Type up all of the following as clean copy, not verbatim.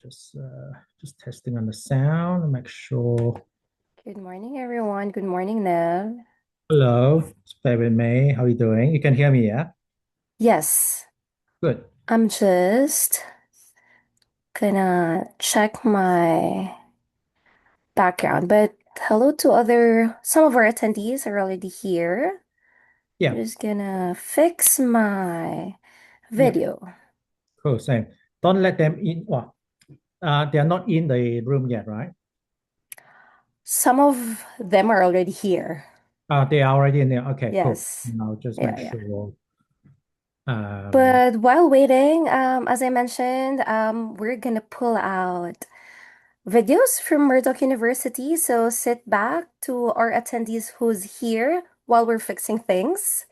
Just testing on the sound and make sure. Good morning, everyone. Good morning, Nev. Hello, it's Baby May. How are you doing? You can hear me, yeah? Yes, Good. I'm just gonna check my background, but hello to some of our attendees are already here. I'm Yeah, just gonna fix my yeah, video. cool. Same. Don't let them in. Well, they are not in the room yet, right? Some of them are already here. They are already in there. Okay, cool. Yes. Now just Yeah, make yeah. sure. Um, But while waiting, as I mentioned, we're gonna pull out videos from Murdoch University. So sit back to our attendees who's here while we're fixing things.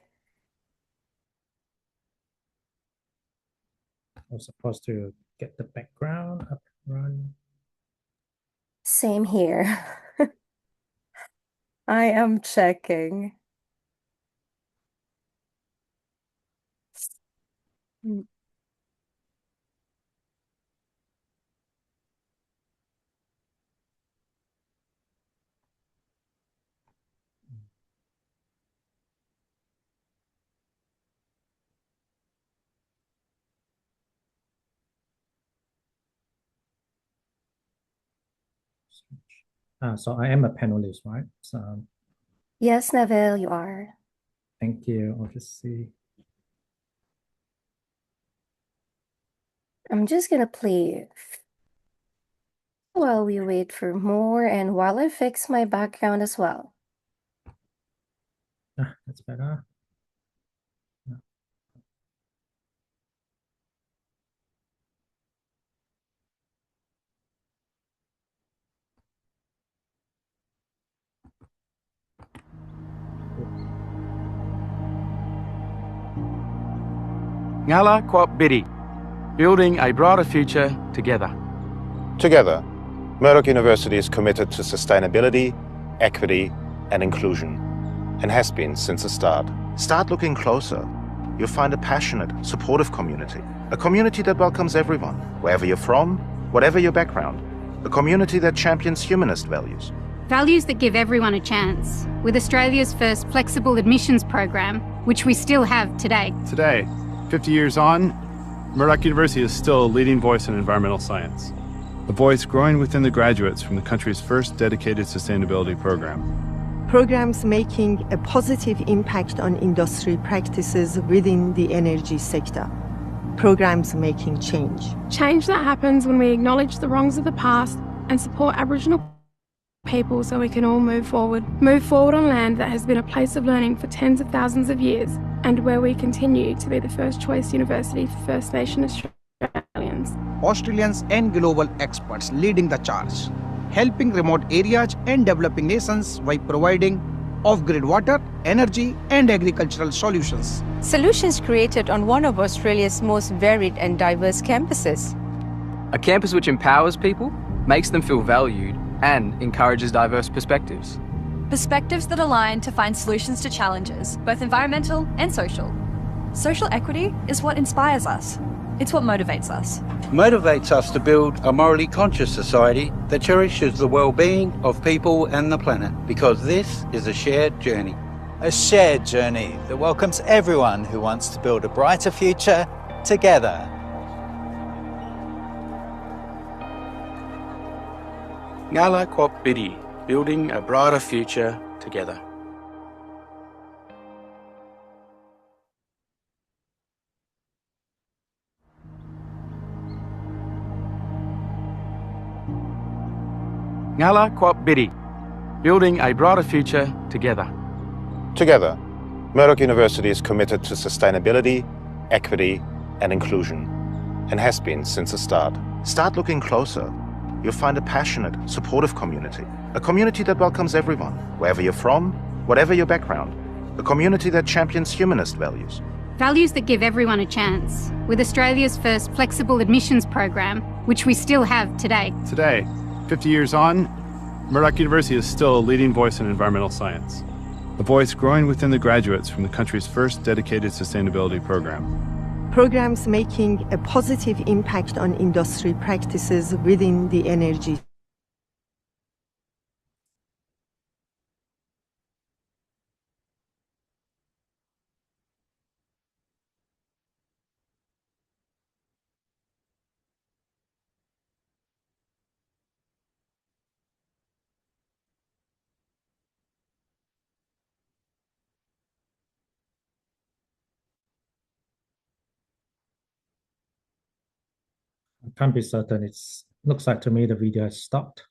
I'm supposed to get the background up and running. Same here. I am checking. Mm. So I am a panelist, right? So Yes, Neville, you are. thank you. I'll just see. I'm just gonna play while we wait for more and while I fix my background as well. That's better. Ngala Kwap Bidi, building a brighter future together. Together, Murdoch University is committed to sustainability, equity, and inclusion, and has been since the start. Start looking closer. You'll find a passionate, supportive community. A community that welcomes everyone, wherever you're from, whatever your background. A community that champions humanist values. Values that give everyone a chance, with Australia's first flexible admissions program, which we still have today. Today, 50 years on, Murdoch University is still a leading voice in environmental science. A voice growing within the graduates from the country's first dedicated sustainability program. Programs making a positive impact on industry practices within the energy sector. Programs making change. Change that happens when we acknowledge the wrongs of the past and support Aboriginal people so we can all move forward. Move forward on land that has been a place of learning for tens of thousands of years and where we continue to be the first choice university for First Nation Australians. Australians and global experts leading the charge, helping remote areas and developing nations by providing off-grid water, energy and agricultural solutions. Solutions created on one of Australia's most varied and diverse campuses. A campus which empowers people, makes them feel valued, and encourages diverse perspectives. Perspectives that align to find solutions to challenges, both environmental and social. Social equity is what inspires us. It's what motivates us. Motivates us to build a morally conscious society that cherishes the well-being of people and the planet, because this is a shared journey. A shared journey that welcomes everyone who wants to build a brighter future together. Ngala Kwap Bidi, building a brighter future together. Ngala Kwap Bidi, building a brighter future together. Together, Murdoch University is committed to sustainability, equity, and inclusion, and has been since the start. Start looking closer. You'll find a passionate, supportive community. A community that welcomes everyone, wherever you're from, whatever your background. A community that champions humanist values. Values that give everyone a chance, with Australia's first flexible admissions program, which we still have today. Today, 50 years on, Murdoch University is still a leading voice in environmental science. A voice growing within the graduates from the country's first dedicated sustainability program. programs making a positive impact on industry practices within the energy. I can't be certain. It looks like to me the video has stopped.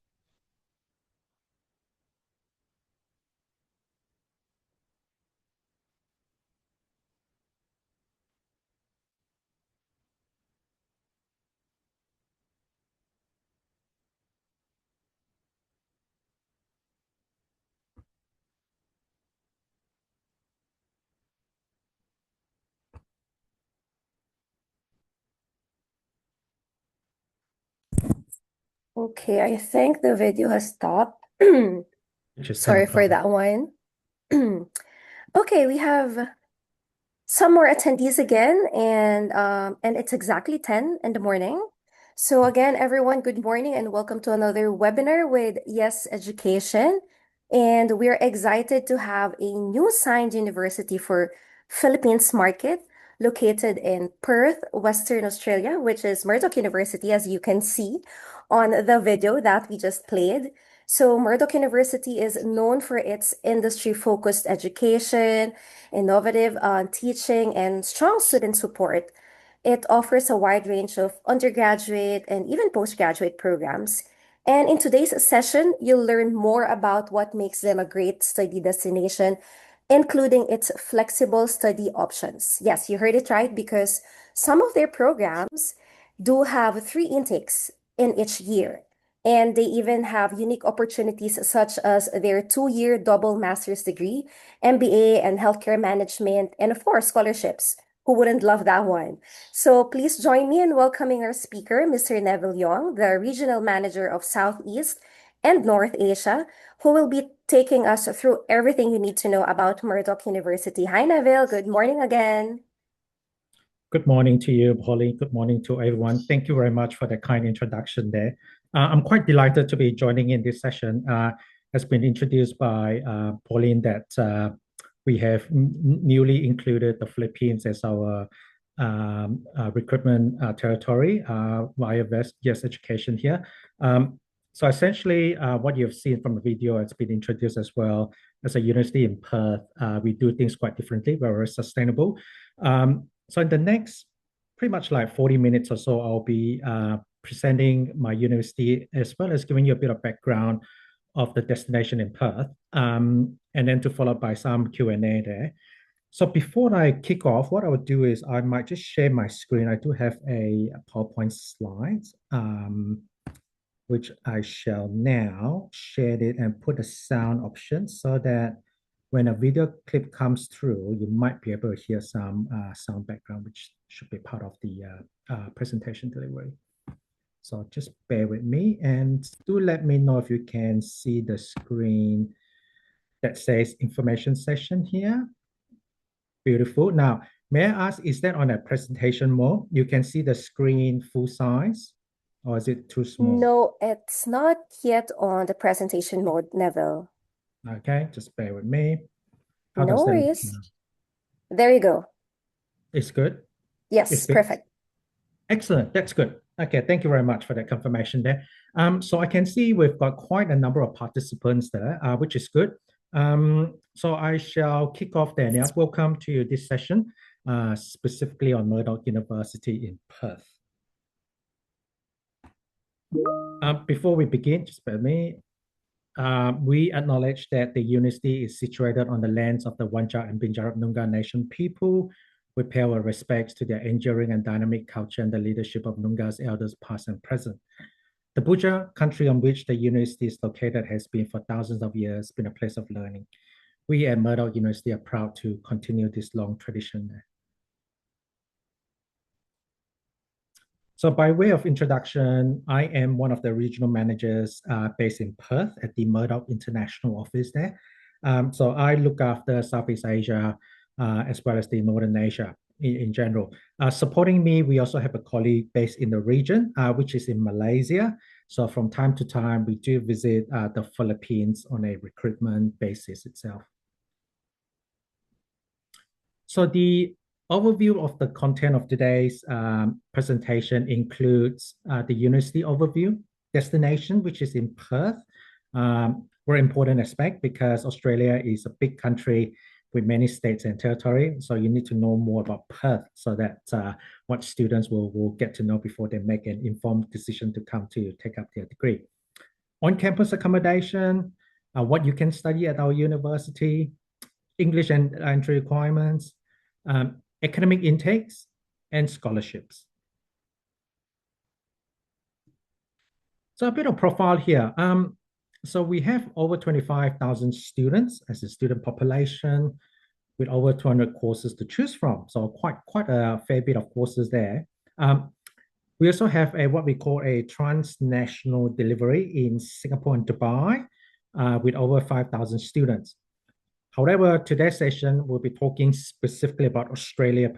Okay, I think the video has stopped. Which is 10 Sorry for o'clock. that one. Okay, we have some more attendees again, and it's exactly 10 in the morning. So again, everyone, good morning and welcome to another webinar with Yes Education. And we're excited to have a new signed university for Philippines market located in Perth, Western Australia, which is Murdoch University, as you can see on the video that we just played. So Murdoch University is known for its industry-focused education, innovative teaching, and strong student support. It offers a wide range of undergraduate and even postgraduate programs. And in today's session, you'll learn more about what makes them a great study destination, including its flexible study options. Yes, you heard it right, because some of their programs do have 3 intakes in each year. And they even have unique opportunities such as their 2-year double master's degree, MBA and healthcare management, and of course, scholarships. Who wouldn't love that one? So please join me in welcoming our speaker, Mr. Neville Yong, the Regional Manager of Southeast and North Asia, who will be taking us through everything you need to know about Murdoch University. Hi, Neville. Good morning again. Good morning to you, Pauline. Good morning to everyone. Thank you very much for the kind introduction there. I'm quite delighted to be joining in this session. Has been introduced by Pauline that we have newly included the Philippines as our recruitment territory via Yes Education here. So essentially, what you've seen from the video, it's been introduced as well as a university in Perth. We do things quite differently, very sustainable. So in the next pretty much like 40 minutes or so, I'll be presenting my university as well as giving you a bit of background of the destination in Perth, and then to follow by some Q&A there. So before I kick off, what I would do is I might just share my screen. I do have a PowerPoint slides, which I shall now share it and put a sound option so that when a video clip comes through, you might be able to hear some sound background, which should be part of the presentation delivery. So just bear with me and do let me know if you can see the screen that says information session here. Beautiful. Now, may I ask, is that on a presentation mode? You can see the screen full size, or is it too small? No, it's not yet on the presentation mode, Neville. Okay, just bear with me. How no worries. There you go. It's good? Yes, perfect. Excellent. That's good. Okay, thank you very much for that confirmation there. So I can see we've got quite a number of participants there, which is good. So I shall kick off there now. Welcome to this session, specifically on Murdoch University in Perth. Before we begin, just bear with me. We acknowledge that the university is situated on the lands of the Wandjak and Binjarap Noongar Nation people. We pay our respects to their enduring and dynamic culture and the leadership of Noongar's elders past and present. The Buja country on which the university is located has been for thousands of years been a place of learning. We at Murdoch University are proud to continue this long tradition. So by way of introduction, I am one of the regional managers based in Perth at the Murdoch International Office there. So I look after Southeast Asia as well as the Northern Asia. in general. Supporting me, we also have a colleague based in the region, which is in Malaysia. So from time to time, we do visit the Philippines on a recruitment basis itself. So the overview of the content of today's presentation includes the university overview, destination, which is in Perth. Very important aspect because Australia is a big country with many states and territory. So you need to know more about Perth so that what students will get to know before they make an informed decision to come to take up their degree. On-campus accommodation, what you can study at our university, English and entry requirements, academic intakes, and scholarships. So a bit of profile here. So we have over 25,000 students as a student population with over 200 courses to choose from. So quite a fair bit of courses there. We also have what we call a transnational delivery in Singapore and Dubai with over 5,000 students. However, today's session, we'll be talking specifically about Australia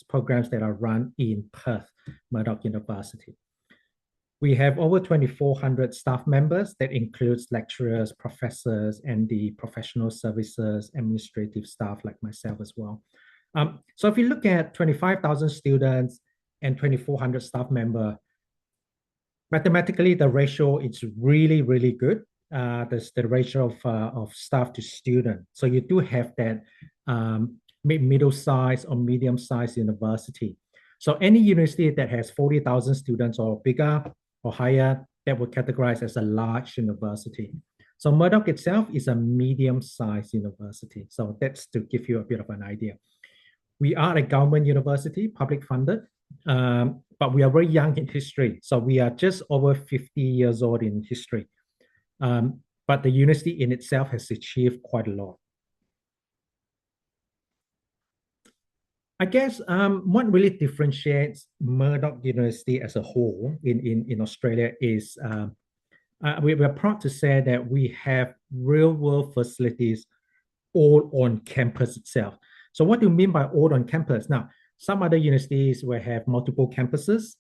programs that are run in Perth, Murdoch University. We have over 2,400 staff members that includes lecturers, professors, and the professional services, administrative staff like myself as well. So if you look at 25,000 students and 2,400 staff members, mathematically, the ratio is really, really good. That's the ratio of staff to student. So you do have that middle-sized or medium-sized university. So any university that has 40,000 students or bigger or higher, that would categorize as a large university. So Murdoch itself is a medium-sized university. So that's to give you a bit of an idea. We are a government university, public funded, but we are very young in history. So we are just over 50 years old in history. But the university in itself has achieved quite a lot. I guess what really differentiates Murdoch University as a whole in Australia is we're proud to say that we have real-world facilities all on campus itself. So what do you mean by all on campus? Now, some other universities will have multiple campuses.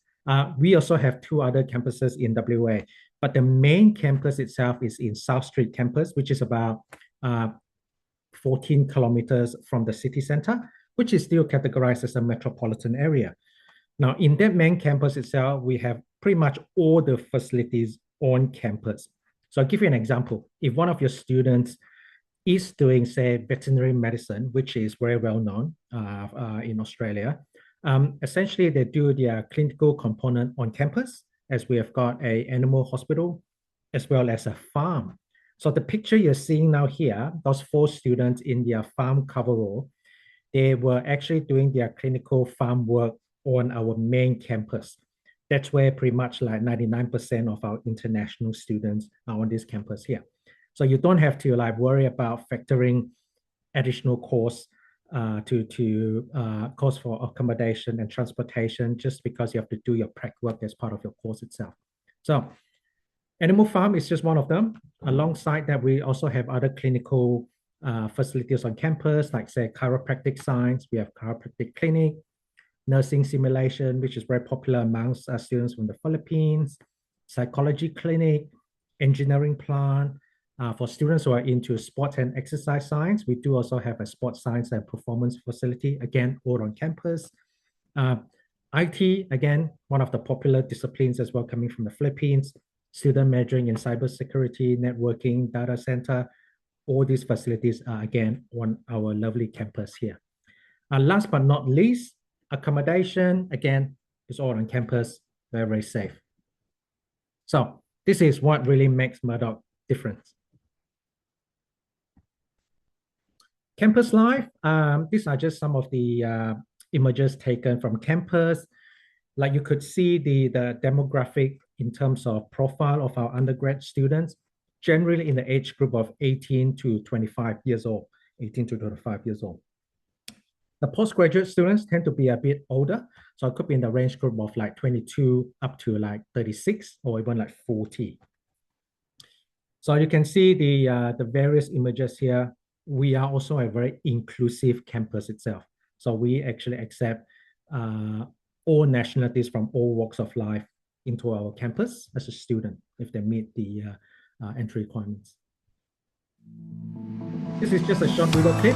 We also have 2 other campuses in WA, but the main campus itself is in South Street campus, which is about 14 kilometers from the city center, which is still categorized as a metropolitan area. Now, in that main campus itself, we have pretty much all the facilities on campus. So I'll give you an example. If one of your students is doing, say, veterinary medicine, which is very well known in Australia, essentially they do their clinical component on campus, as we have got an animal hospital, as well as a farm. So the picture you're seeing now here, those 4 students in their farm coverall, they were actually doing their clinical farm work on our main campus. That's where pretty much like 99% of our international students are on this campus here. So you don't have to like worry about factoring additional costs cost for accommodation and transportation just because you have to do your prac work as part of your course itself. So animal farm is just one of them. Alongside that, we also have other clinical facilities on campus, like say chiropractic science. We have chiropractic clinic, nursing simulation, which is very popular amongst students from the Philippines, psychology clinic, engineering plant. For students who are into sports and exercise science, we do also have a sports science and performance facility, again, all on campus. IT, again, one of the popular disciplines as well coming from the Philippines, student majoring in cybersecurity, networking, data center. All these facilities are, again, on our lovely campus here. Last but not least, accommodation, again, is all on campus, very, very safe. So this is what really makes Murdoch different. Campus life, these are just some of the images taken from campus. Like you could see the demographic in terms of profile of our undergrad students, generally in the age group of 18 to 25 years old, 18 to 25 years old. The postgraduate students tend to be a bit older, so it could be in the range group of like 22 up to like 36 or even like 40. So you can see the various images here. We are also a very inclusive campus itself. So we actually accept all nationalities from all walks of life into our campus as a student if they meet the entry requirements. This is just a short video clip.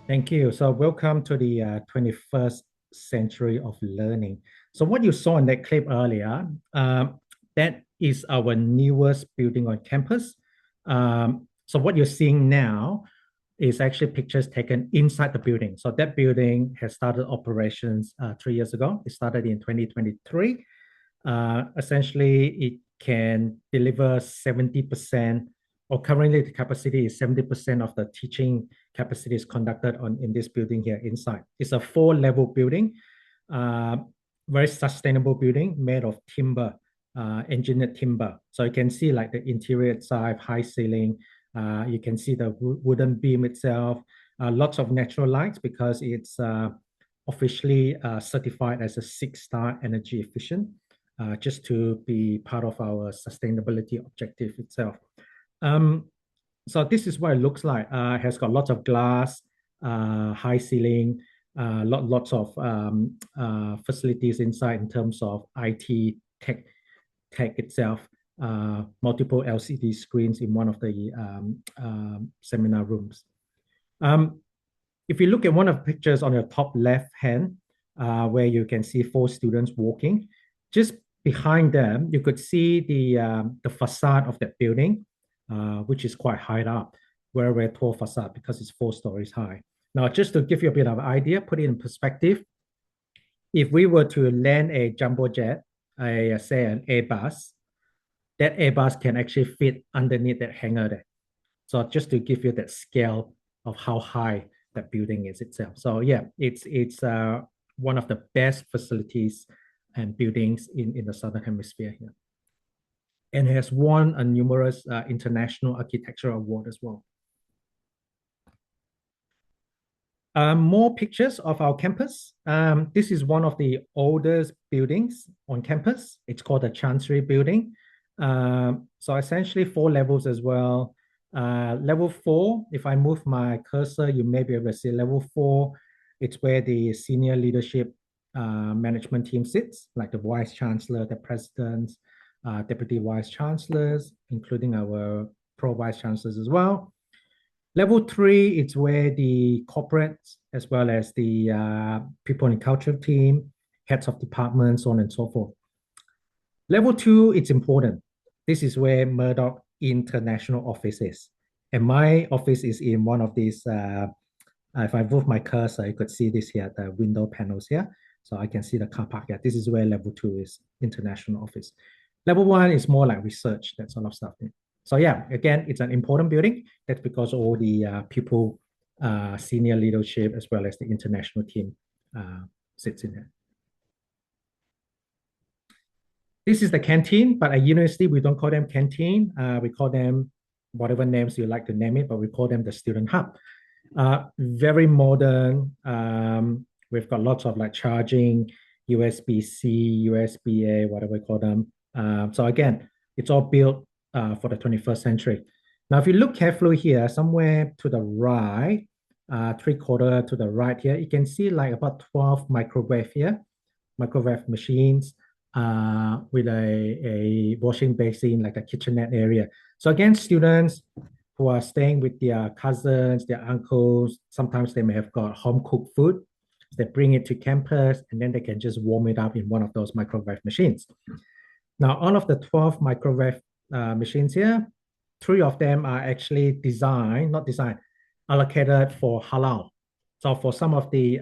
Thank you. So welcome to the 21st century of learning. So what you saw in that clip earlier, that is our newest building on campus. So what you're seeing now is actually pictures taken inside the building. So that building has started operations 3 years ago. It started in 2023. Essentially, it can deliver 70%, or currently the capacity is 70% of the teaching capacity is conducted in this building here inside. It's a 4-level building, very sustainable building made of timber, engineered timber. So you can see like the interior side, high ceiling. You can see the wooden beam itself, lots of natural lights because it's officially certified as a 6-star energy efficient, just to be part of our sustainability objective itself. So this is what it looks like. It has got lots of glass, high ceiling, lots of facilities inside in terms of IT tech itself, multiple LCD screens in one of the seminar rooms. If you look at one of the pictures on your top left hand, where you can see 4 students walking, just behind them, you could see the facade of that building, which is quite high up, very tall facade because it's 4 stories high. Now, just to give you a bit of an idea, put it in perspective, if we were to land a jumbo jet, say an Airbus, that Airbus can actually fit underneath that hangar there. So just to give you that scale of how high that building is itself. So yeah, it's one of the best facilities and buildings in the Southern Hemisphere here. And it has won a numerous international architectural award as well. More pictures of our campus. This is one of the oldest buildings on campus. It's called the Chancery Building. So essentially 4 levels as well. Level 4, if I move my cursor, you may be able to see level 4. It's where the senior leadership management team sits, like the Vice Chancellor, the Presidents, Deputy Vice Chancellors, including our Pro-Vice Chancellors as well. Level 3, it's where the corporates, as well as the people and culture team, heads of departments, so on and so forth. Level 2, it's important. This is where Murdoch International Office is. And my office is in one of these, if I move my cursor, you could see this here, the window panels here. So I can see the car park here. This is where level 2 is, International Office. Level 1 is more like research, that sort of stuff. So yeah, again, it's an important building. That's because all the people, senior leadership, as well as the international team sits in there. This is the canteen, but at university, we don't call them canteen. We call them whatever names you like to name it, but we call them the student hub. Very modern. We've got lots of like charging, USB-C, USB-A, whatever we call them. So again, it's all built for the 21st century. Now, if you look carefully here, somewhere to the right, 3/4 to the right here, you can see like about 12 microwave here, microwave machines with a washing basin, like a kitchenette area. So again, students who are staying with their cousins, their uncles, sometimes they may have got home cooked food. They bring it to campus and then they can just warm it up in one of those microwave machines. Now, all of the 12 microwave machines here, 3 of them are actually allocated for halal. So for some of the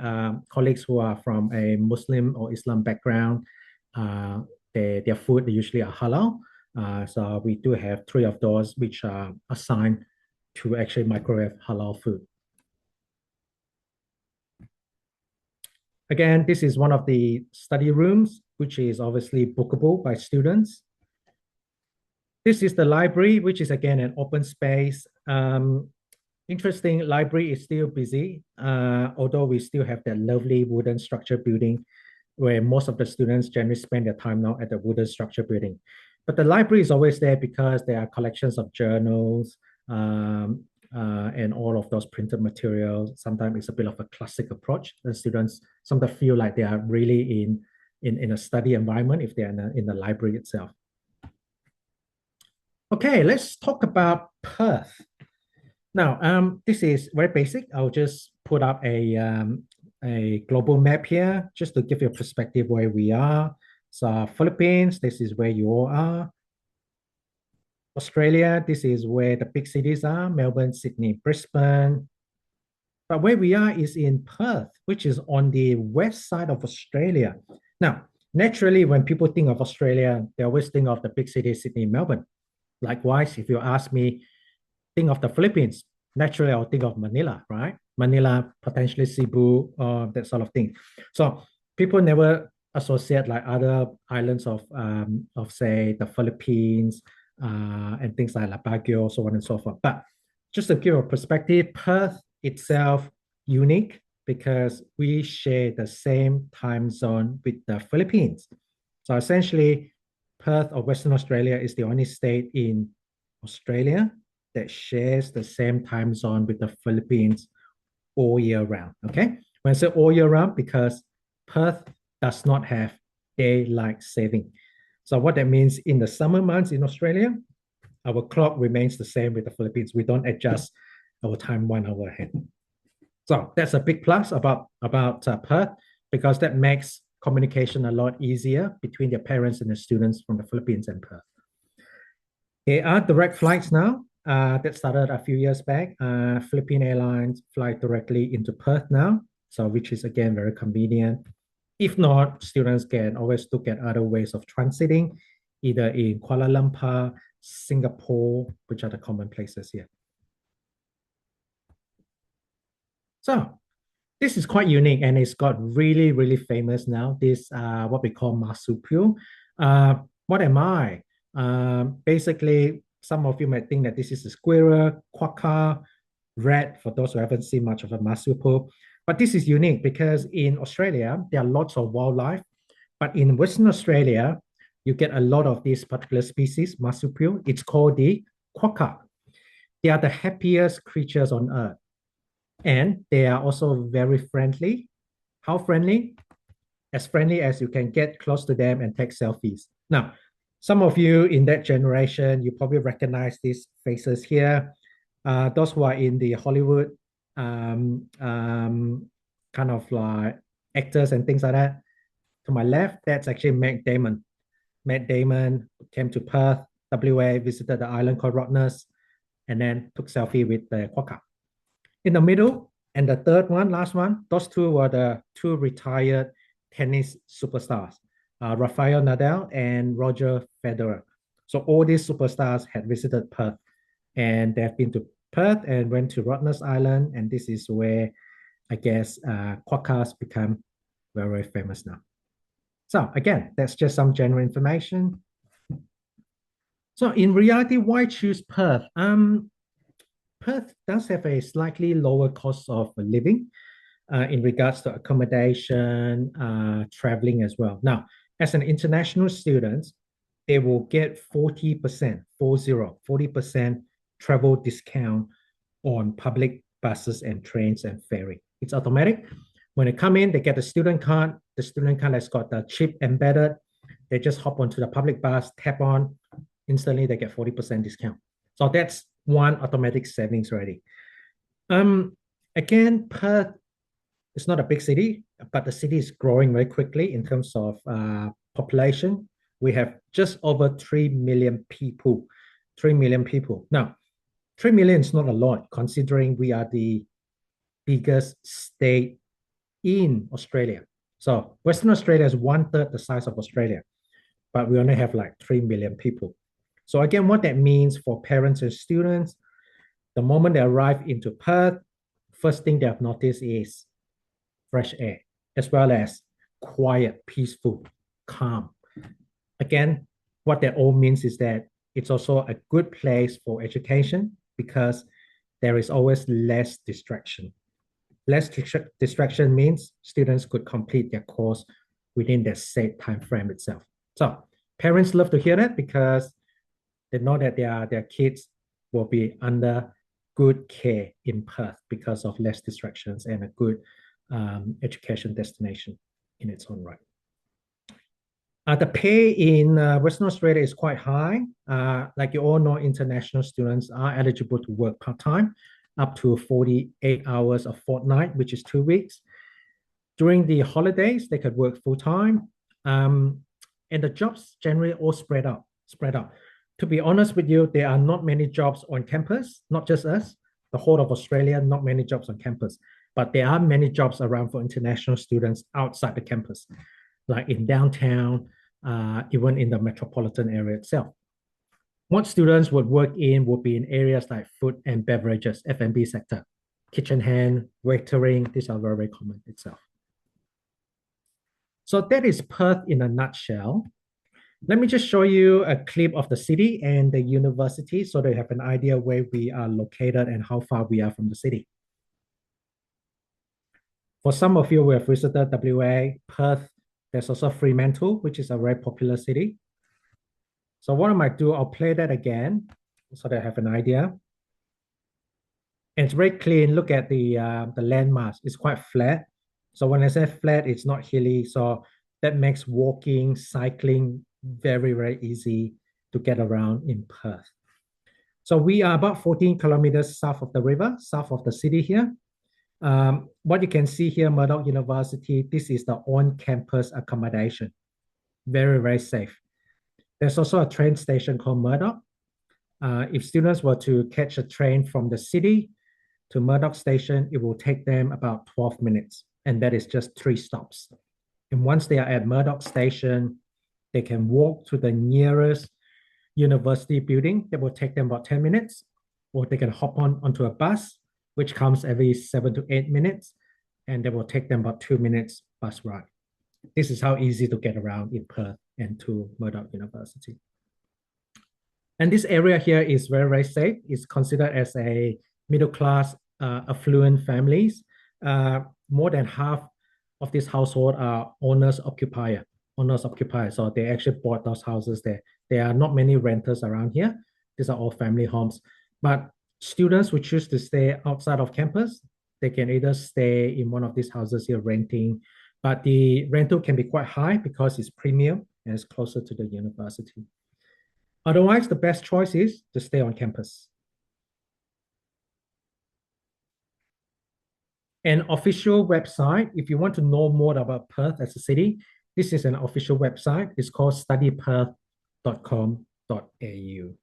colleagues who are from a Muslim or Islam background, their food usually are halal. So we do have 3 of those which are assigned to actually microwave halal food. Again, this is one of the study rooms, which is obviously bookable by students. This is the library, which is again an open space. Interesting, library is still busy, although we still have that lovely wooden structure building where most of the students generally spend their time now at the wooden structure building. But the library is always there because there are collections of journals and all of those printed materials. Sometimes it's a bit of a classic approach. The students sometimes feel like they are really in a study environment if they're in the library itself. Okay, let's talk about Perth. Now, this is very basic. I'll just put up a global map here just to give you a perspective where we are. So Philippines, this is where you all are. Australia, this is where the big cities are, Melbourne, Sydney, Brisbane. But where we are is in Perth, which is on the west side of Australia. Now, naturally, when people think of Australia, they always think of the big cities, Sydney, Melbourne. Likewise, if you ask me, think of the Philippines, naturally I'll think of Manila, right? Manila, potentially Cebu, that sort of thing. So people never associate like other islands of say the Philippines and things like Baguio, so on and so forth. But just to give a perspective, Perth itself unique because we share the same time zone with the Philippines. So essentially, Perth or Western Australia is the only state in Australia that shares the same time zone with the Philippines all year round, okay? When I say all year round, because Perth does not have daylight saving. So what that means in the summer months in Australia, our clock remains the same with the Philippines. We don't adjust our time 1 hour ahead. So that's a big plus about Perth because that makes communication a lot easier between the parents and the students from the Philippines and Perth. There are direct flights now that started a few years back. Philippine Airlines fly directly into Perth now, so which is again very convenient. If not, students can always look at other ways of transiting, either in Kuala Lumpur, Singapore, which are the common places here. So this is quite unique and it's got really, really famous now. This what we call marsupial. What am I? Basically, some of you might think that this is a squirrel, quokka, rat, for those who haven't seen much of a marsupial. But this is unique because in Australia, there are lots of wildlife. But in Western Australia, you get a lot of these particular species, marsupial. It's called the quokka. They are the happiest creatures on earth. And they are also very friendly. How friendly? As friendly as you can get close to them and take selfies. Now, some of you in that generation, you probably recognize these faces here. Those who are in the Hollywood kind of like actors and things like that. To my left, that's actually Matt Damon. Matt Damon came to Perth, WA, visited the island called Rottnest, and then took selfie with the quokka. In the middle, and the third one, last one, those two were the 2 retired tennis superstars, Rafael Nadal and Roger Federer. So all these superstars had visited Perth and they've been to Perth and went to Rottnest Island. And this is where I guess quokkas become very, very famous now. So again, that's just some general information. So in reality, why choose Perth? Perth does have a slightly lower cost of living in regards to accommodation, traveling as well. Now, as an international student, they will get 40%, 40% travel discount on public buses and trains and ferry. It's automatic. When they come in, they get the student card. The student card has got the chip embedded. They just hop onto the public bus, tap on, instantly they get 40% discount. So that's one automatic savings already. Again, Perth is not a big city, but the city is growing very quickly in terms of population. We have just over 3 million people. 3 million people. Now, 3 million is not a lot considering we are the biggest state in Australia. So Western Australia is 1/3 the size of Australia, but we only have like 3 million people. So again, what that means for parents and students, the moment they arrive into Perth, first thing they have noticed is fresh air, as well as quiet, peaceful, calm. Again, what that all means is that it's also a good place for education because there is always less distraction. Less distraction means students could complete their course within their set time frame itself. So parents love to hear that because they know that their kids will be under good care in Perth because of less distractions and a good education destination in its own right. The pay in Western Australia is quite high. Like you all know, international students are eligible to work part-time up to 48 hours a fortnight, which is 2 weeks. During the holidays, they could work full-time. And the jobs generally all spread out. To be honest with you, there are not many jobs on campus, not just us, the whole of Australia, not many jobs on campus, but there are many jobs around for international students outside the campus, like in downtown, even in the metropolitan area itself. What students would work in would be in areas like food and beverages, F&B sector, kitchen hand, waitering, these are very, very common itself. So that is Perth in a nutshell. Let me just show you a clip of the city and the university so they have an idea where we are located and how far we are from the city. For some of you who have visited WA, Perth, there's also Fremantle, which is a very popular city. So what I might do, I'll play that again so they have an idea. And it's very clean. Look at the landmass. It's quite flat. So when I say flat, it's not hilly. So that makes walking, cycling very, very easy to get around in Perth. So we are about 14 kilometers south of the river, south of the city here. What you can see here, Murdoch University, this is the on-campus accommodation. Very, very safe. There's also a train station called Murdoch. If students were to catch a train from the city to Murdoch station, it will take them about 12 minutes, and that is just 3 stops. And once they are at Murdoch station, they can walk to the nearest university building. That will take them about 10 minutes, or they can hop onto a bus, which comes every 7 to 8 minutes, and that will take them about 2 minutes bus ride. This is how easy to get around in Perth and to Murdoch University. And this area here is very, very safe. It's considered as a middle-class, affluent families. More than half of this household are owners-occupier. So they actually bought those houses there. There are not many renters around here. These are all family homes. But students who choose to stay outside of campus, they can either stay in one of these houses here renting, but the rental can be quite high because it's premium and it's closer to the university. Otherwise, the best choice is to stay on campus. An official website, if you want to know more about Perth as a city, this is an official website. It's called studyperth.com.au.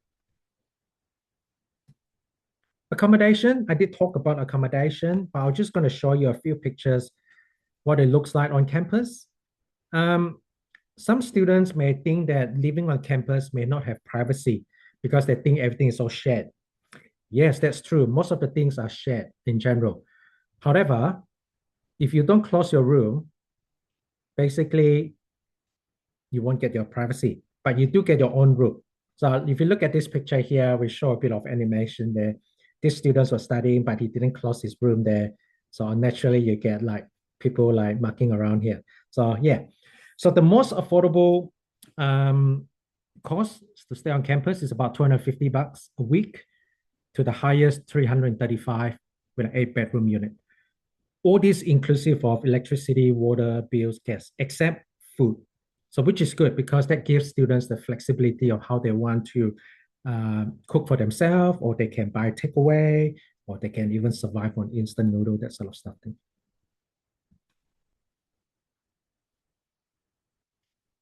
Accommodation, I did talk about accommodation, but I'm just going to show you a few pictures, what it looks like on campus. Some students may think that living on campus may not have privacy because they think everything is all shared. Yes, that's true. Most of the things are shared in general. However, if you don't close your room, basically, you won't get your privacy, but you do get your own room. So if you look at this picture here, we show a bit of animation there. These students were studying, but he didn't close his room there. So naturally you get like people like mucking around here. So yeah. So the most affordable cost to stay on campus is about $250 a week to the highest 335 with an 8-bedroom unit. All this inclusive of electricity, water, bills, gas, except food. So which is good because that gives students the flexibility of how they want to cook for themselves, or they can buy takeaway, or they can even survive on instant noodle, that sort of stuff.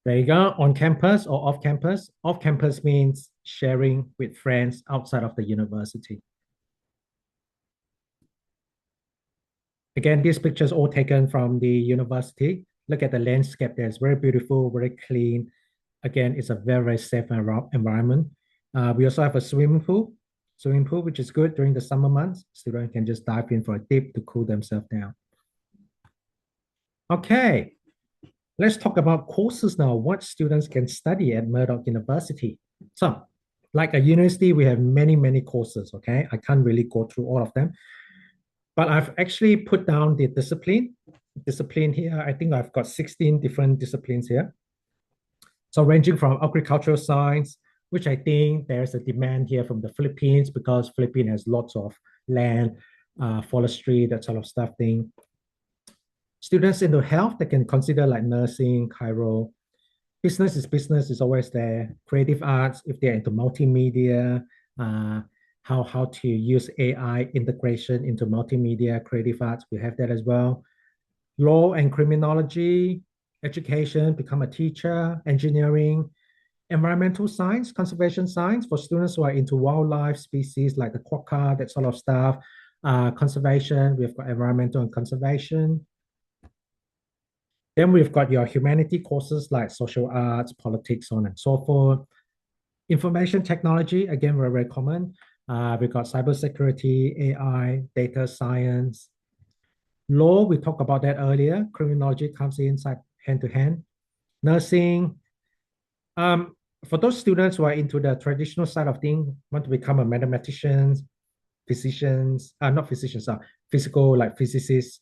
There you go, on campus or off campus. Off campus means sharing with friends outside of the university. Again, these pictures all taken from the university. Look at the landscape there. It's very beautiful, very clean. Again, it's a very, very safe environment. We also have a swimming pool, which is good during the summer months. Students can just dive in for a dip to cool themselves down. Okay, let's talk about courses now. What students can study at Murdoch University. So, like a university, we have many, many courses, okay? I can't really go through all of them. But I've actually put down the discipline here. I think I've got 16 different disciplines here. So ranging from agricultural science, which I think there's a demand here from the Philippines because Philippines has lots of land, forestry, that sort of stuff thing. Students into health, they can consider like nursing, chiro. Business is always there. Creative arts, if they're into multimedia, how to use AI integration into multimedia, creative arts, we have that as well. Law and criminology, education, become a teacher, engineering, environmental science, conservation science for students who are into wildlife species like the quokka, that sort of stuff. Conservation, we've got environmental and conservation. Then we've got your humanity courses like social arts, politics, so on and so forth. Information technology, again, very, very common. We've got cybersecurity, AI, data science. Law, we talked about that earlier. Criminology comes inside hand to hand. Nursing. For those students who are into the traditional side of things, want to become a mathematician, physicians, not physicians, physical, like physicists,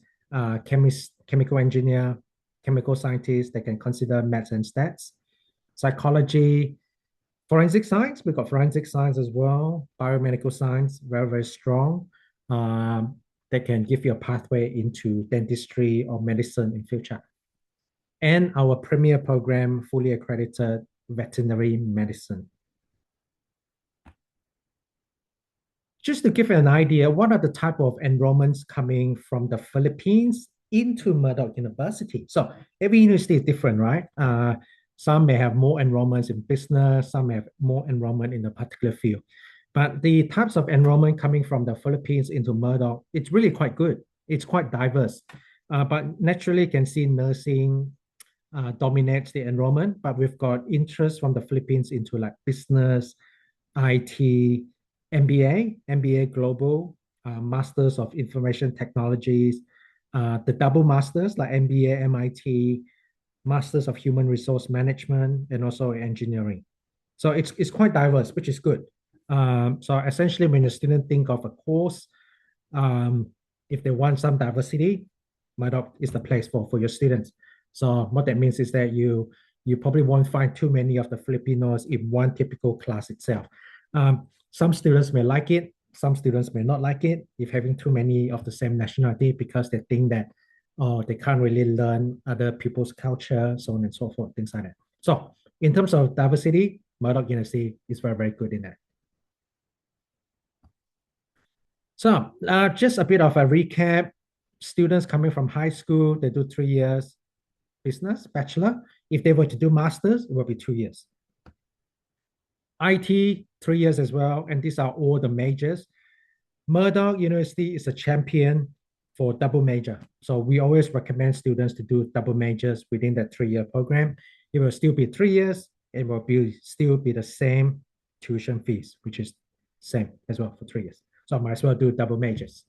chemical engineer, chemical scientists, they can consider maths and stats. Psychology, forensic science, we've got forensic science as well. Biomedical science, very, very strong. They can give you a pathway into dentistry or medicine in future. And our premier program, fully accredited veterinary medicine. Just to give you an idea, what are the type of enrollments coming from the Philippines into Murdoch University? So every university is different, right? Some may have more enrollments in business, some have more enrollment in a particular field. But the types of enrollment coming from the Philippines into Murdoch, it's really quite good. It's quite diverse. But naturally, you can see nursing dominates the enrollment, but we've got interest from the Philippines into like business, IT, MBA Global, Masters of Information Technologies, the double masters like MBA, MIT, Masters of Human Resource Management, and also engineering. So it's quite diverse, which is good. So essentially, when a student think of a course, if they want some diversity, Murdoch is the place for your students. So what that means is that you probably won't find too many of the Filipinos in one typical class itself. Some students may like it, some students may not like it if having too many of the same nationality because they think that they can't really learn other people's culture, so on and so forth, things like that. So in terms of diversity, Murdoch University is very, very good in that. So just a bit of a recap. Students coming from high school, they do 3 years business, bachelor. If they were to do masters, it will be 2 years. IT, 3 years as well, and these are all the majors. Murdoch University is a champion for double major. So we always recommend students to do double majors within that 3-year program. It will still be 3 years. It will still be the same tuition fees, which is same as well for 3 years. So I might as well do double majors.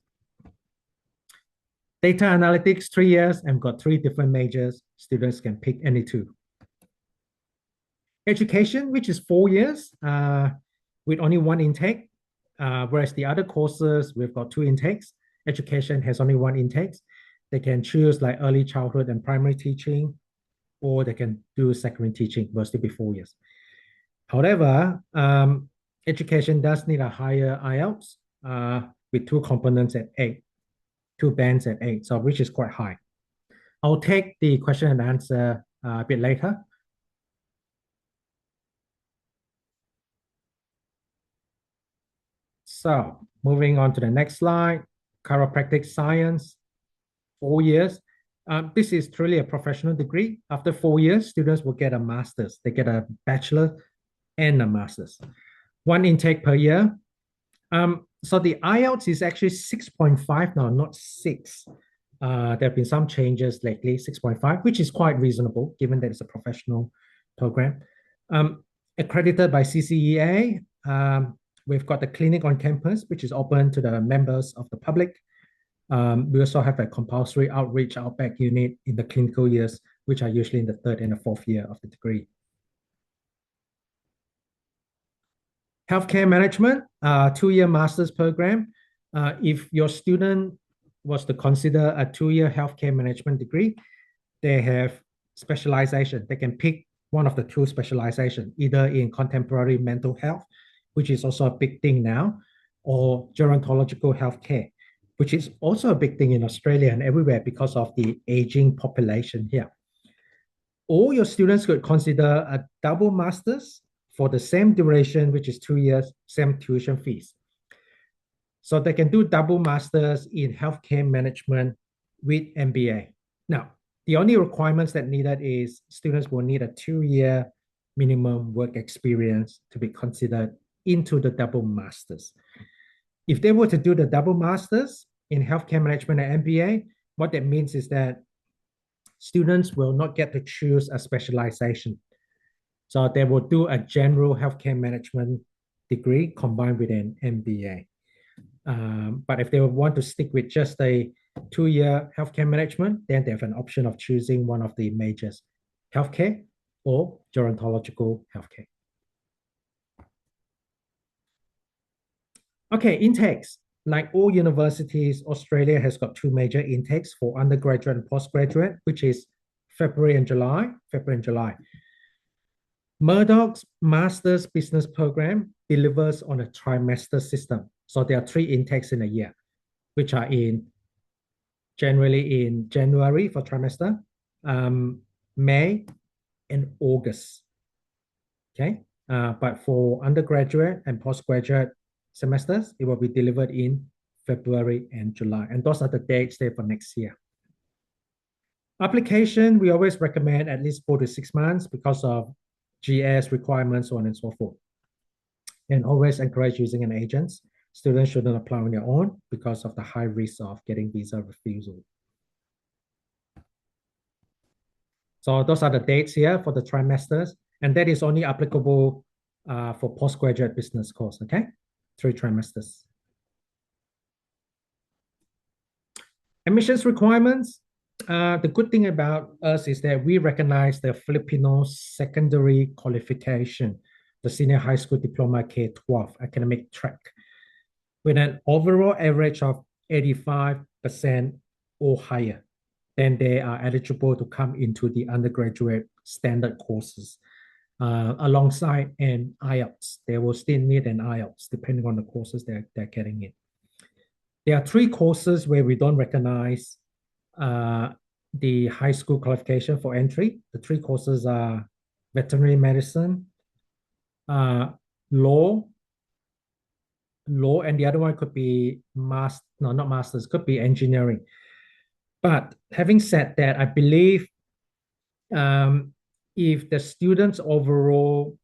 Data analytics, 3 years, and got 3 different majors. Students can pick any 2. Education, which is 4 years with only one intake, whereas the other courses, we've got two intakes. Education has only one intake. They can choose like early childhood and primary teaching, or they can do secondary teaching, will still be 4 years. However, education does need a higher IELTS with two components at 8, two bands at 8, so which is quite high. I'll take the question and answer a bit later. So moving on to the next slide, chiropractic science, 4 years. This is truly a professional degree. After 4 years, students will get a master's. They get a bachelor and a master's. One intake per year. So the IELTS is actually 6.5 now, not 6. There have been some changes lately, 6.5, which is quite reasonable given that it's a professional program. Accredited by CCEA. We've got the clinic on campus, which is open to the members of the public. We also have a compulsory outreach outback unit in the clinical years, which are usually in the 3rd and the 4th year of the degree. Healthcare management, 2-year master's program. If your student was to consider a 2-year healthcare management degree, they have specialization. They can pick one of the two specializations, either in contemporary mental health, which is also a big thing now, or gerontological healthcare, which is also a big thing in Australia and everywhere because of the aging population here. All your students could consider a double master's for the same duration, which is 2 years, same tuition fees. So they can do double masters in healthcare management with MBA. Now, the only requirements that needed is students will need a 2-year minimum work experience to be considered into the double masters. If they were to do the double masters in healthcare management and MBA, what that means is that students will not get to choose a specialization. So they will do a general healthcare management degree combined with an MBA. But if they want to stick with just a 2-year healthcare management, then they have an option of choosing one of the majors, healthcare or gerontological healthcare. Okay, intakes. Like all universities, Australia has got 2 major intakes for undergraduate and postgraduate, which is February and July. Murdoch's Master's Business Program delivers on a trimester system. So there are 3 intakes in a year, which are generally in January for trimester, May, and August. Okay, but for undergraduate and postgraduate semesters, it will be delivered in February and July. And those are the dates there for next year. Application, we always recommend at least 4 to 6 months because of GS requirements, so on and so forth. And always encourage using an agent. Students shouldn't apply on their own because of the high risk of getting visa refusal. So those are the dates here for the trimesters, and that is only applicable for postgraduate business course, okay? 3 trimesters. Admissions requirements. The good thing about us is that we recognize the Filipino secondary qualification, the senior high school diploma K-12 academic track, with an overall average of 85% or higher. Then they are eligible to come into the undergraduate standard courses alongside an IELTS. They will still need an IELTS depending on the courses they're getting in. There are 3 courses where we don't recognize the high school qualification for entry. The 3 courses are veterinary medicine, law, and the other one could be not masters, could be engineering. But having said that, I believe if the students overall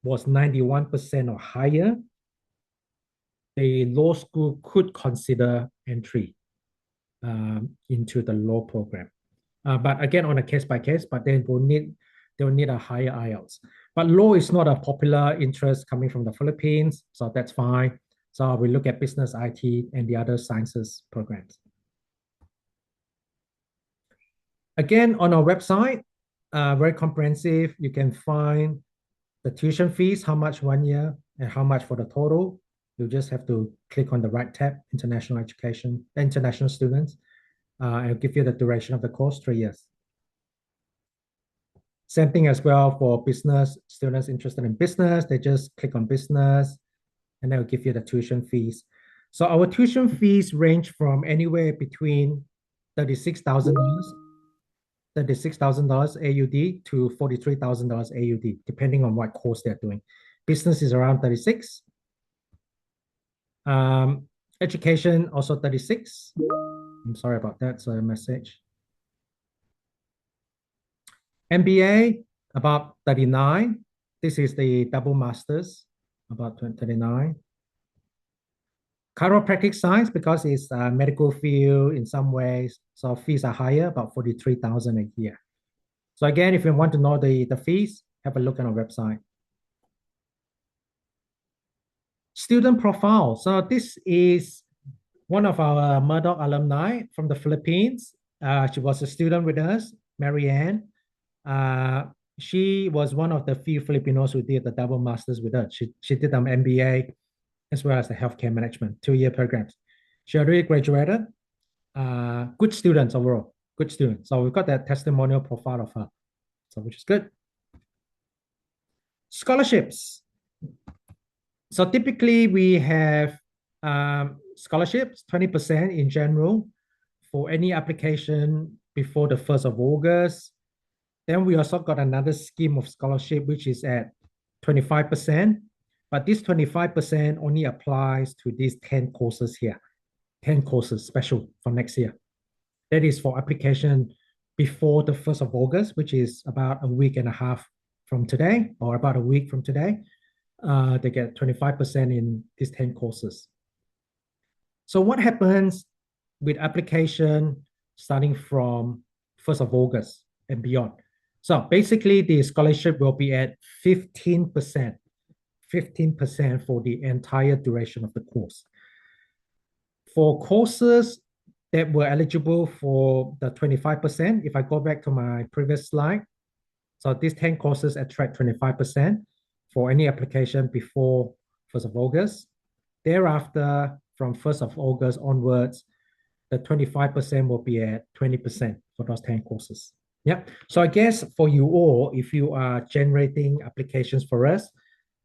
was 91% or higher, the law school could consider entry into the law program. But again, on a case by case, but they will need a higher IELTS. But law is not a popular interest coming from the Philippines, so that's fine. So we look at business, IT, and the other sciences programs. Again, on our website, very comprehensive. You can find The tuition fees, how much 1 year and how much for the total. You just have to click on the right tab, international education, international students. It'll give you the duration of the course, 3 years. Same thing as well for business students interested in business. They just click on business and they'll give you the tuition fees. So our tuition fees range from anywhere between $36,000 AUD to $43,000 AUD, depending on what course they're doing. Business is around 36. Education also 36. I'm sorry about that. So a message. MBA about 39. This is the double masters, about 39. Chiropractic science, because it's a medical field in some ways, so fees are higher, about 43,000 a year. So again, if you want to know the fees, have a look on our website. Student profile. So this is one of our Murdoch alumni from the Philippines. She was a student with us, Marianne. She was one of the few Filipinos who did the double masters with us. She did an MBA as well as the healthcare management, 2-year programs. She already graduated. Good students overall, good students. So we've got that testimonial profile of her, so which is good. Scholarships. So typically we have scholarships, 20% in general for any application before the 1st of August. Then we also got another scheme of scholarship, which is at 25%. But this 25% only applies to these 10 courses here. 10 courses special for next year. That is for application before the 1st of August, which is about a week and a half from today, or about a week from today. They get 25% in these 10 courses. So what happens with application starting from 1st of August and beyond? So basically the scholarship will be at 15% for the entire duration of the course. For courses that were eligible for the 25%, if I go back to my previous slide, so these 10 courses attract 25% for any application before 1st of August. Thereafter, from 1st of August onwards, the 25% will be at 20% for those 10 courses. Yeah. So I guess for you all, if you are generating applications for us,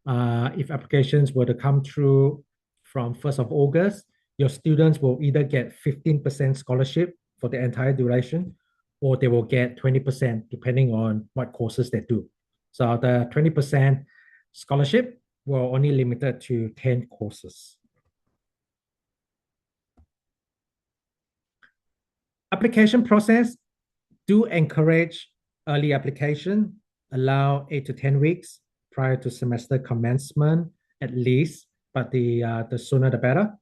if applications were to come through from 1st of August, your students will either get 15% scholarship for the entire duration, or they will get 20% depending on what courses they do. So the 20% scholarship will only limited to 10 courses. Application process, do encourage early application, allow 8 to 10 weeks prior to semester commencement at least, but the sooner the better.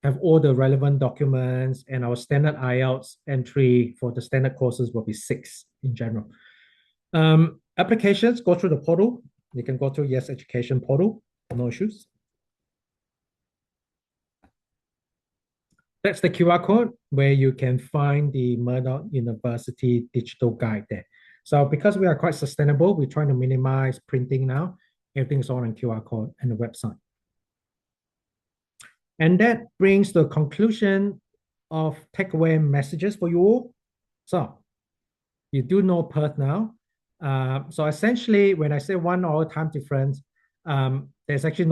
Have all the relevant documents, and our standard IELTS entry for the standard courses will be 6 in general. Applications, go through the portal. You can go through Yes Education portal, no issues. That's the QR code where you can find the Murdoch University digital guide there. So because we are quite sustainable, we're trying to minimize printing now. Everything's all on QR code and the website. And that brings the conclusion of takeaway messages for you all. So you do know Perth now. So essentially, when I say 1 hour time difference, there's actually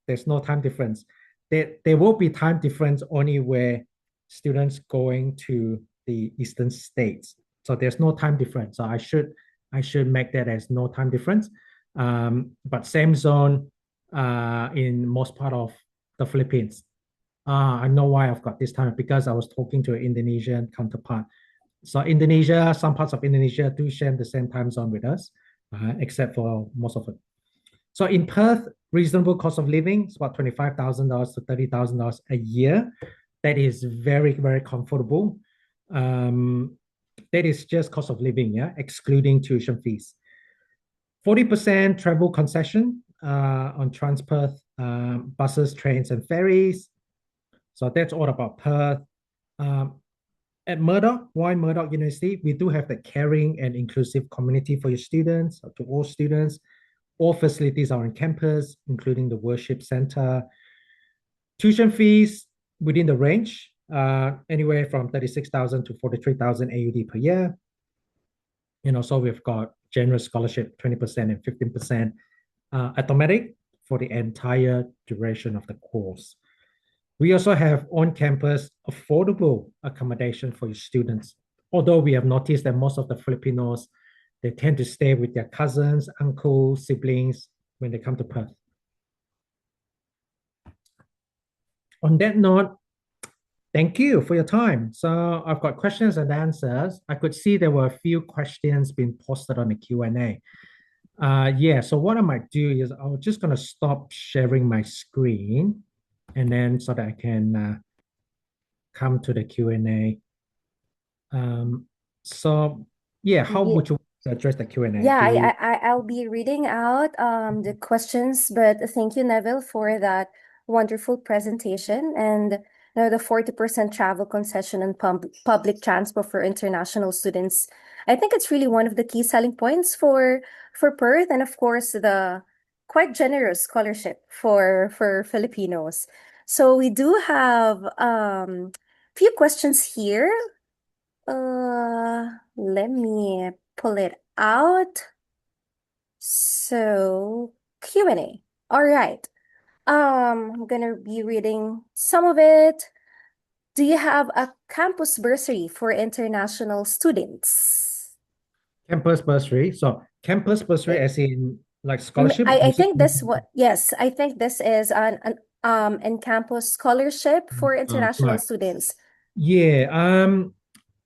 there's no time difference. There will be time difference only where students going to the eastern states. So there's no time difference. So I should make that as no time difference. But same zone in most part of the Philippines. I know why I've got this time, because I was talking to an Indonesian counterpart. So Indonesia, some parts of Indonesia do share the same time zone with us, except for most of it. So in Perth, reasonable cost of living is about $25,000 to $30,000 a year. That is very, very comfortable. That is just cost of living, yeah, excluding tuition fees. 40% travel concession on Transperth buses, trains, and ferries. So that's all about Perth. At Murdoch, why Murdoch University? We do have the caring and inclusive community for your students, to all students. All facilities are on campus, including the worship center. Tuition fees within the range, anywhere from 36,000 to 43,000 AUD per year. So we've got generous scholarship, 20% and 15%, automatic for the entire duration of the course. We also have on-campus affordable accommodation for your students. Although we have noticed that most of the Filipinos, they tend to stay with their cousins, uncles, siblings when they come to Perth. On that note, thank you for your time. So I've got questions and answers. I could see there were a few questions being posted on the Q&A. So what I might do is I'm just going to stop sharing my screen and then so that I can come to the Q&A. How would you address the Q&A? Yeah, I'll be reading out the questions, but thank you, Neville, for that wonderful presentation. And the 40% travel concession and public transport for international students. I think it's really one of the key selling points for Perth, and of course the quite generous scholarship for Filipinos. So we do have few questions here. Let me pull it out. So Q&A. All right. I'm gonna be reading some of it. Do you have a campus bursary for international students? Campus bursary. So campus bursary as in like scholarship? I think this yes, I think this is an in-campus scholarship for international right. students. Yeah,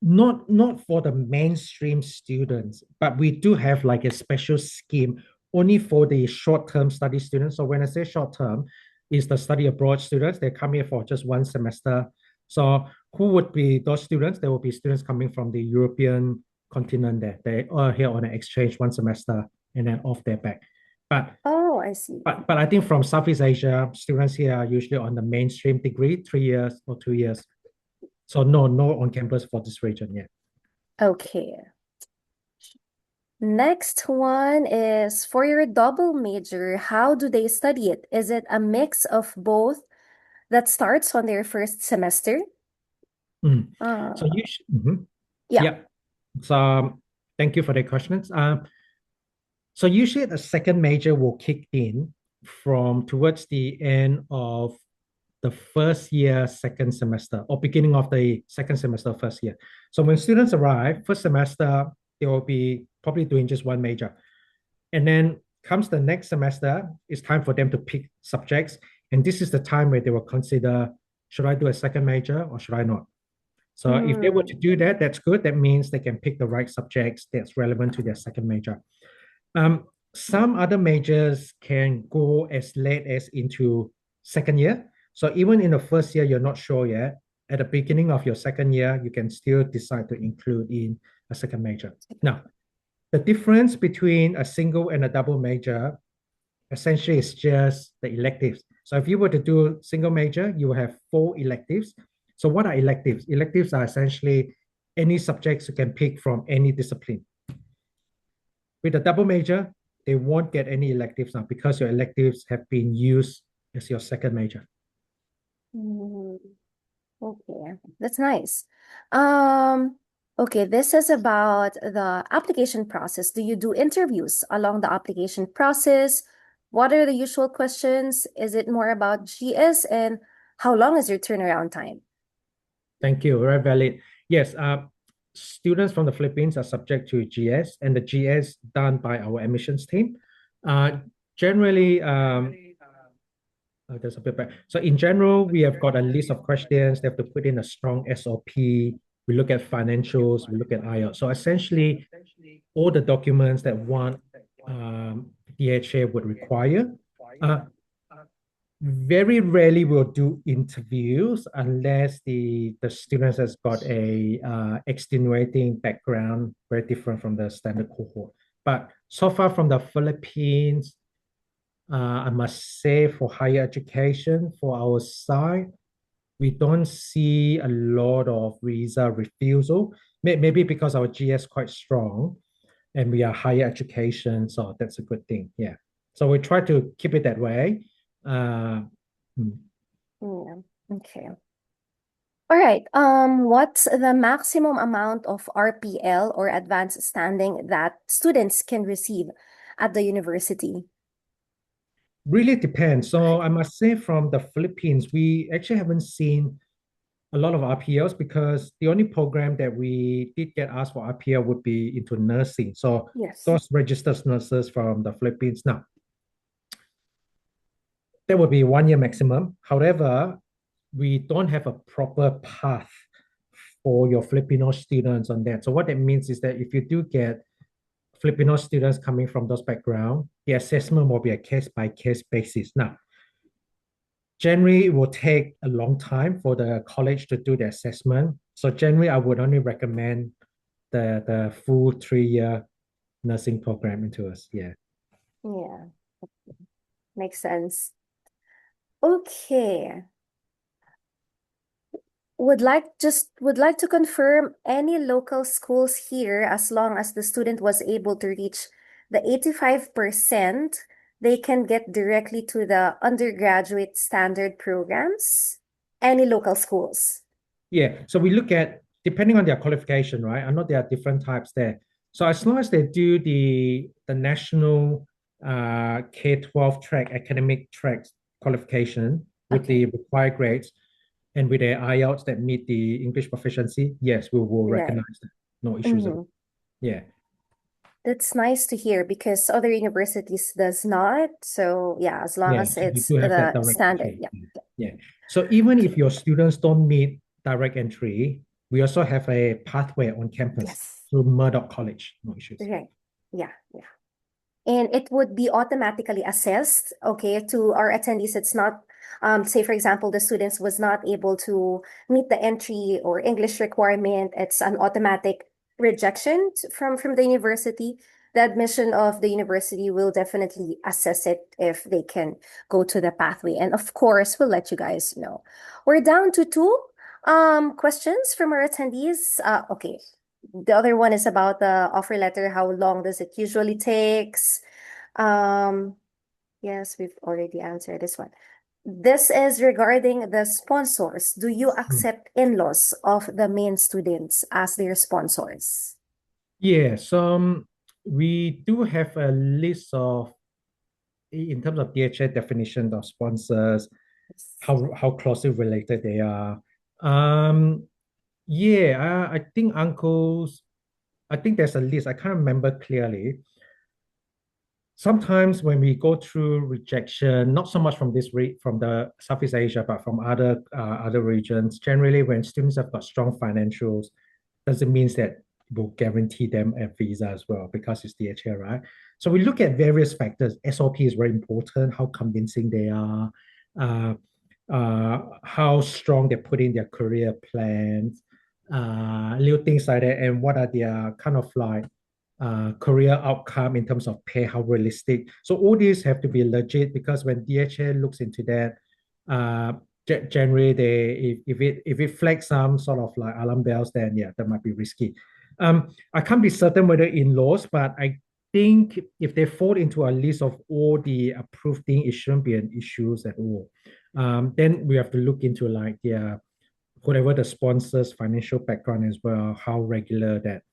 not for the mainstream students, but we do have like a special scheme only for the short-term study students. So when I say short-term, is the study abroad students. They come here for just one semester. So who would be those students? There will be students coming from the European continent there. They are here on an exchange one semester and then off their back. But I see. But I think from Southeast Asia, students here are usually on the mainstream degree, 3 years or 2 years. So no on campus for this region yet. Okay. Next one is for your double major, how do they study it? Is it a mix of both that starts on their first semester? So yeah. So thank you for the questions. So usually the second major will kick in from towards the end of the first year, second semester, or beginning of the second semester, first year. So when students arrive, first semester, they will be probably doing just one major. And then comes the next semester, it's time for them to pick subjects. And this is the time where they will consider, should I do a second major or should I not? So if they were to do that, that's good. That means they can pick the right subjects that's relevant to their second major. Some other majors can go as late as into second year. So even in the first year, you're not sure yet. At the beginning of your second year, you can still decide to include in a second major. Now, the difference between a single and a double major essentially is just the electives. So if you were to do single major, you will have 4 electives. So what are electives? Electives are essentially any subjects you can pick from any discipline. With a double major, they won't get any electives now because your electives have been used as your second major. Okay, that's nice. Okay, this is about the application process. Do you do interviews along the application process? What are the usual questions? Is it more about GS, and how long is your turnaround time? Thank you, very valid. Yes, students from the Philippines are subject to GS, and the GS done by our admissions team. Generally, there's a bit back. So in general, we have got a list of questions. They have to put in a strong SOP. We look at financials, we look at IELTS. So essentially, all the documents that one DHA would require. Very rarely we'll do interviews unless the students has got a extenuating background, very different from the standard cohort. But so far from the Philippines, I must say for higher education, for our side, we don't see a lot of visa refusal. Maybe because our GS quite strong and we are higher education, so that's a good thing. Yeah. So we try to keep it that way. Uh, mm. Yeah. Okay. All right. What's the maximum amount of RPL or advanced standing that students can receive at the university? Really depends. So I must say from the Philippines, we actually haven't seen a lot of RPLs because the only program that we did get asked for RPL would be into nursing. So Yes. those registered nurses from the Philippines. Now, that would be 1 year maximum. However, we don't have a proper path for your Filipino students on that. So what that means is that if you do get Filipino students coming from those backgrounds, the assessment will be a case-by-case basis. Now, generally, it will take a long time for the college to do the assessment. So generally, I would only recommend the full 3 year nursing program into us. Yeah. Yeah. Makes sense. Okay. Would like to confirm any local schools here, as long as the student was able to reach the 85%, they can get directly to the undergraduate standard programs. Any local schools. Yeah. So we look at, depending on their qualification, right? I know there are different types there. So as long as they do the national K-12 track, academic track qualification with the required grades, and with their IELTS that meet the English proficiency, yes, we will Right. recognize that. No issues at all. Yeah. That's nice to hear because other universities does not. So yeah, as long Yeah, as so we it's do have that the direct standard. entry. Yeah. Yeah. So even if your students don't meet direct entry, we also have a pathway on campus Yes. through Murdoch College. No issues. Right. Yeah. Yeah. And it would be automatically assessed, okay, to our attendees. It's not, say, for example, the students was not able to meet the entry or English requirement. It's an automatic rejection from the university. The admission of the university will definitely assess it if they can go to the pathway. And of course, we'll let you guys know. We're down to two questions from our attendees. Okay. The other one is about the offer letter. How long does it usually takes? Yes, we've already answered this one. This is regarding the sponsors. Do you accept in-laws of the main students as their sponsors? Yes, we do have a list of, in terms of DHA definition of sponsors, how closely related they are. Yeah, I think uncles, I think there's a list. I can't remember clearly. Sometimes when we go through rejection, not so much from from the Southeast Asia, but from other regions, generally when students have got strong financials, doesn't mean that we'll guarantee them a visa as well because it's DHL, right? So we look at various factors. SOP is very important, how convincing they are, how strong they put in their career plans, little things like that, and what are their kind of like career outcome in terms of pay, how realistic. So all these have to be legit because when DHA looks into that, generally if it flags some sort of like alarm bells, then yeah, that might be risky. I can't be certain whether in-laws, but I think if they fall into a list of all the approved things, it shouldn't be an issue at all. Then we have to look into like their whatever the sponsor's financial background as well, how regular that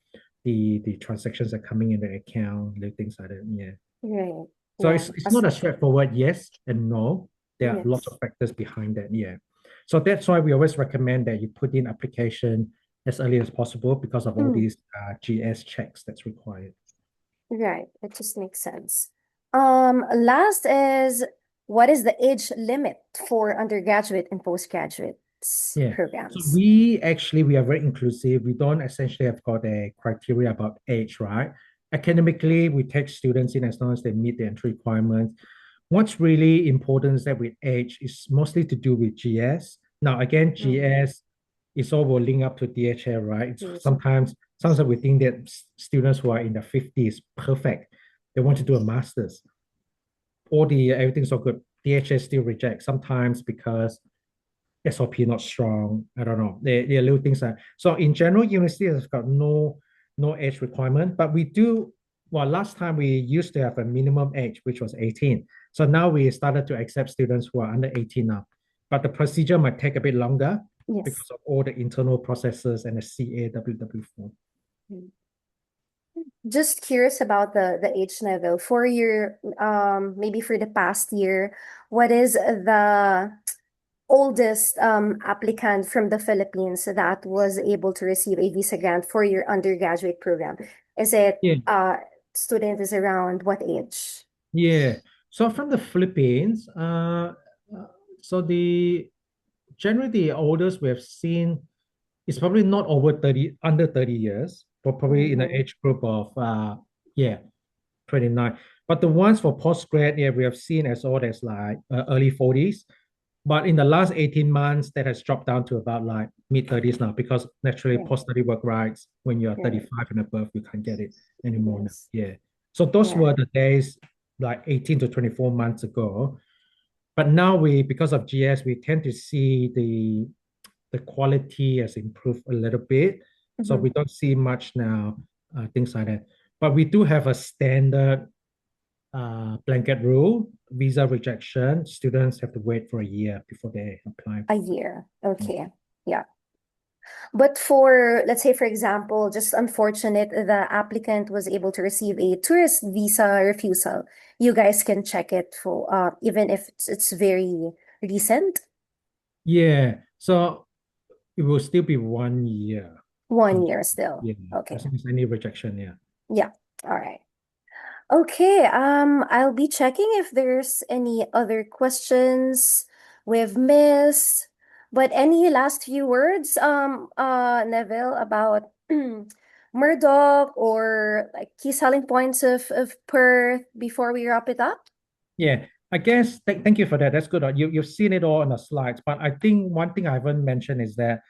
the transactions are coming in the account, little things like that. Yeah. Right. So Yeah. it's not a straightforward yes and no. There are lots Yes. of factors behind that. Yeah. So that's why we always recommend that you put in application as early as possible because of all these GS checks that's required. Right. It just makes sense. Last is, what is the age limit for undergraduate and postgraduate Yeah. So programs? we are very inclusive. We don't essentially have got a criteria about age, right? Academically, we take students in as long as they meet the entry requirements. What's really important is that with age is mostly to do with GS. Now, again, GS is all will link up to DHL, right? Yes. Sometimes we think that students who are in the 50s, perfect. They want to do a master's. Everything's so good. DHL still reject sometimes because SOP not strong. I don't know. There are little things so in general, university has got no age requirement, but we do Well, last time we used to have a minimum age, which was 18. So now we started to accept students who are under 18 now. But the procedure might take a bit longer Yes. because of all the internal processes and the CAWW form. Just curious about the age level for your maybe for the past year, what is the oldest applicant from the Philippines that was able to receive a visa grant for your undergraduate program? Is it student is around what age? Yeah. So from the Philippines, so generally the oldest we have seen is probably not over 30, under 30 years, but probably in the age group of 29. But the ones for postgrad, we have seen as old as like early 40s. But in the last 18 months, that has dropped down to about like mid 30s now because naturally post-study work rights, when you're 35 and above, you can't get it anymore now. Yeah. So those were the days like 18 to 24 months ago. But now because of GS, we tend to see the quality has improved a little bit. So we don't see much now, things like that. But we do have a standard blanket rule, visa rejection. Students have to wait for a year before they apply. A year. Okay. Yeah. But for, let's say, for example, just unfortunate, the applicant was able to receive a tourist visa refusal. You guys can check it for even if it's very recent. Yeah. So it will still be 1 year. 1 year still. Yeah. Okay. As long as any rejection, yeah. Yeah. All right. Okay, I'll be checking if there's any other questions we've missed. But any last few words, Neville, about Murdoch or like key selling points of Perth before we wrap it up? Yeah, I guess thank you for that. That's good. You've seen it all on the slides, but I think one thing I haven't mentioned is that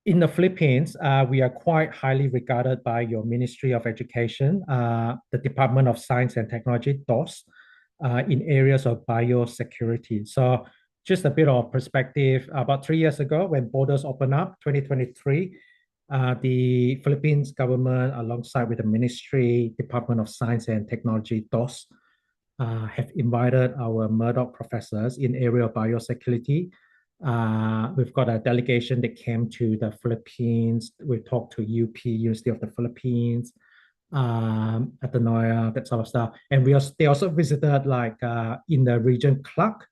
in the Philippines, we are quite highly regarded by your Ministry of Education, the Department of Science and Technology, DOS, in areas of biosecurity. So just a bit of perspective, about 3 years ago, when borders opened up, 2023, the Philippines government, alongside with the Ministry, Department of Science and Technology, DOS, have invited our Murdoch professors in area of biosecurity. We've got a delegation that came to the Philippines. We talked to UP, University of the Philippines, Ateneo, that sort of stuff. And they also visited like in the region Clark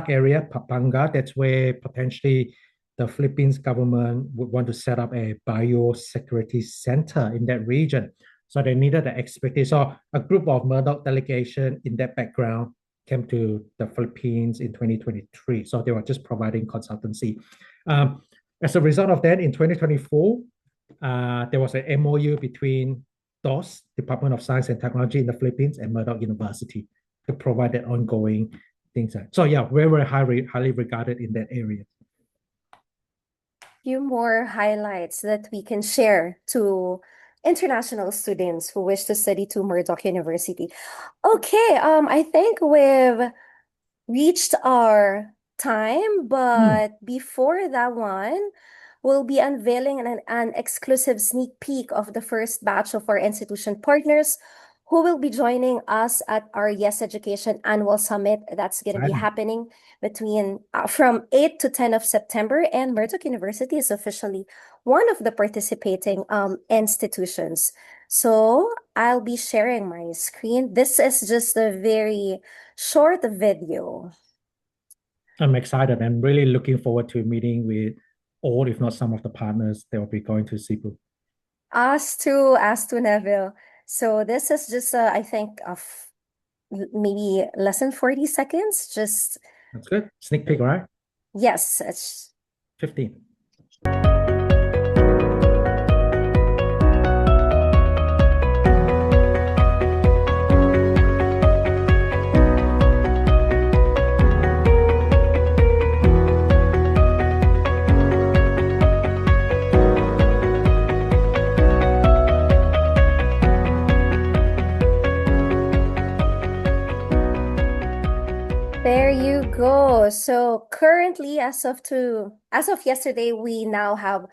area, Pampanga. That's where potentially the Philippines government would want to set up a biosecurity center in that region. So they needed the expertise. So a group of Murdoch delegation in that background came to the Philippines in 2023. So they were just providing consultancy. As a result of that, in 2024, there was an MOU between DOS, Department of Science and Technology in the Philippines, and Murdoch University to provide that ongoing things. So yeah, very, very highly regarded in that area. Few more highlights that we can share to international students who wish to study to Murdoch University. Okay, I think we've reached our time, but before that one, we'll be unveiling an exclusive sneak peek of the first batch of our institution partners who will be joining us at our Yes Education Annual Summit. That's going to be happening between from 8 to 10 of September, and Murdoch University is officially one of the participating institutions. So I'll be sharing my screen. This is just a very short video. I'm excited and really looking forward to meeting with all, if not some of the partners that will be going to Cebu. Us too, Neville. So this is just, I think, of maybe less than 40 seconds. Just that's good. Sneak peek, right? Yes, it's 15. There you go. So currently, as of yesterday, we now have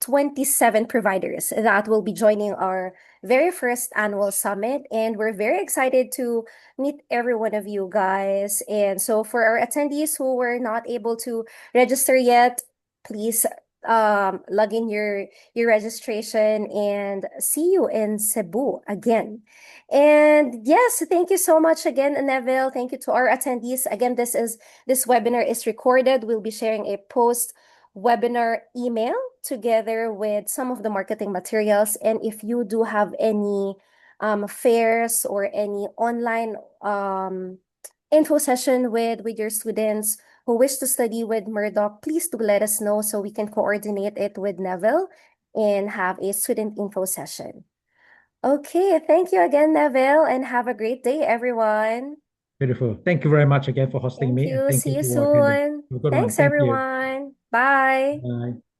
27 providers that will be joining our very first annual summit. And we're very excited to meet every one of you guys. And so for our attendees who were not able to register yet, please log in your registration, and see you in Cebu again. And yes, thank you so much again, Neville. Thank you to our attendees. Again, this webinar is recorded. We'll be sharing a post webinar email together with some of the marketing materials. And if you do have any fairs or any online info session with your students who wish to study with Murdoch, please do let us know so we can coordinate it with Neville and have a student info session. Okay, thank you again, Neville, and have a great day, everyone. Beautiful. Thank you very much again for hosting me. Thank you. And thank See you to all attending. soon. Have a good one. Thanks, Thank you. everyone. Bye. Bye.